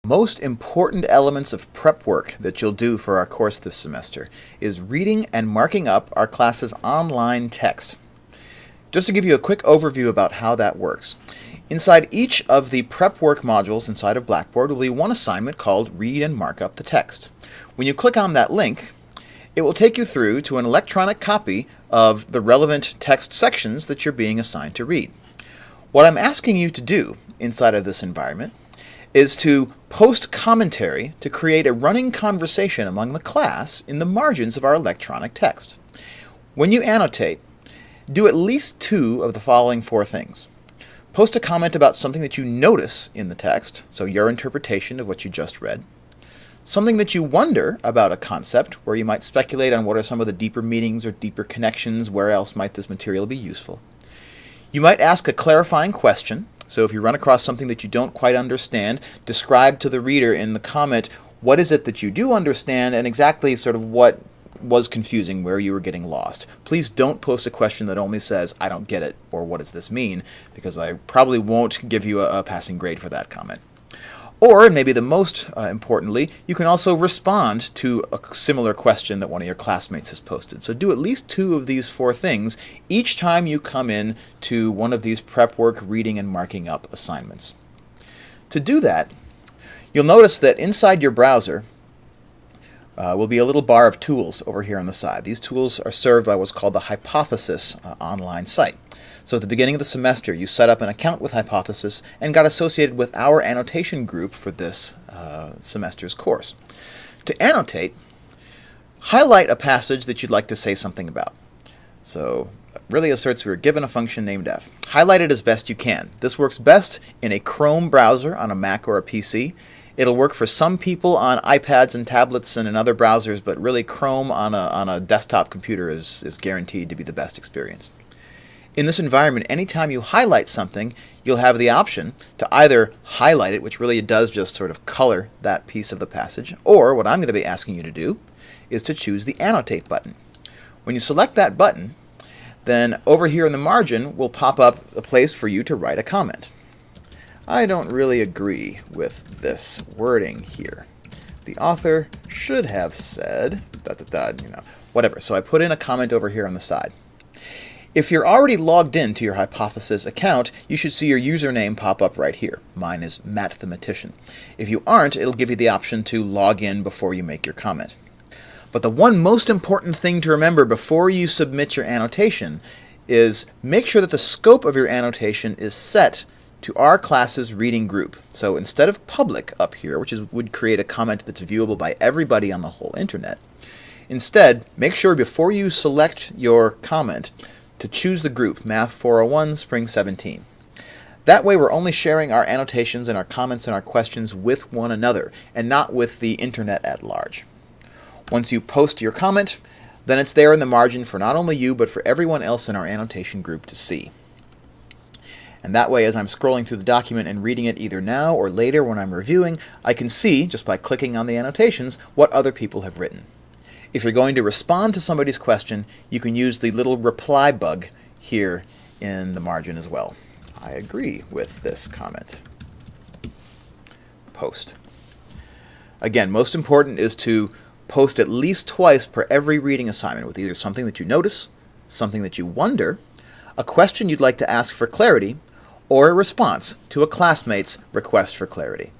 Most important elements of prep work that you'll do for our course this semester is reading and marking up our class's online text. Just to give you a quick overview about how that works. Inside each of the prep work modules inside of Blackboard will be one assignment called Read and Mark Up the Text. When you click on that link, it will take you through to an electronic copy of the relevant text sections that you're being assigned to read. What I'm asking you to do inside of this environment is to post commentary to create a running conversation among the class in the margins of our electronic text. When you annotate, do at least two of the following four things. Post a comment about something that you notice in the text, so your interpretation of what you just read. Something that you wonder about a concept, where you might speculate on what are some of the deeper meanings or deeper connections, where else might this material be useful. You might ask a clarifying question. So if you run across something that you don't quite understand, describe to the reader in the comment what is it that you do understand and exactly sort of what was confusing, where you were getting lost. Please don't post a question that only says, "I don't get it," or "What does this mean?" because I probably won't give you a passing grade for that comment. Or, and maybe the most importantly, you can also respond to a similar question that one of your classmates has posted. So do at least two of these four things each time you come in to one of these prep work reading and marking up assignments. To do that, you'll notice that inside your browser will be a little bar of tools over here on the side. These tools are served by what's called the Hypothes.is online site. So at the beginning of the semester, you set up an account with Hypothes.is and got associated with our annotation group for this semester's course. To annotate, highlight a passage that you'd like to say something about. So really asserts we were given a function named f. Highlight it as best you can. This works best in a Chrome browser on a Mac or a PC. It'll work for some people on iPads and tablets and in other browsers, but really Chrome on a desktop computer is guaranteed to be the best experience. In this environment, anytime you highlight something, you'll have the option to either highlight it, which really does just sort of color that piece of the passage, or what I'm going to be asking you to do is to choose the Annotate button. When you select that button, then over here in the margin will pop up a place for you to write a comment. I don't really agree with this wording here. The author should have said, whatever. So I put in a comment over here on the side. If you're already logged in to your Hypothes.is account, you should see your username pop up right here. Mine is Mathematician. If you aren't, it'll give you the option to log in before you make your comment. But the one most important thing to remember before you submit your annotation is make sure that the scope of your annotation is set to our class's reading group. So instead of public up here, which would create a comment that's viewable by everybody on the whole internet, instead, make sure before you select your comment to choose the group Math 401 Spring 17. That way we're only sharing our annotations and our comments and our questions with one another and not with the internet at large. Once you post your comment, then it's there in the margin for not only you but for everyone else in our annotation group to see. And that way, as I'm scrolling through the document and reading it either now or later when I'm reviewing, I can see, just by clicking on the annotations, what other people have written. If you're going to respond to somebody's question, you can use the little reply bug here in the margin as well. I agree with this comment. Post. Again, most important is to post at least twice per every reading assignment with either something that you notice, something that you wonder, a question you'd like to ask for clarity, or a response to a classmate's request for clarity.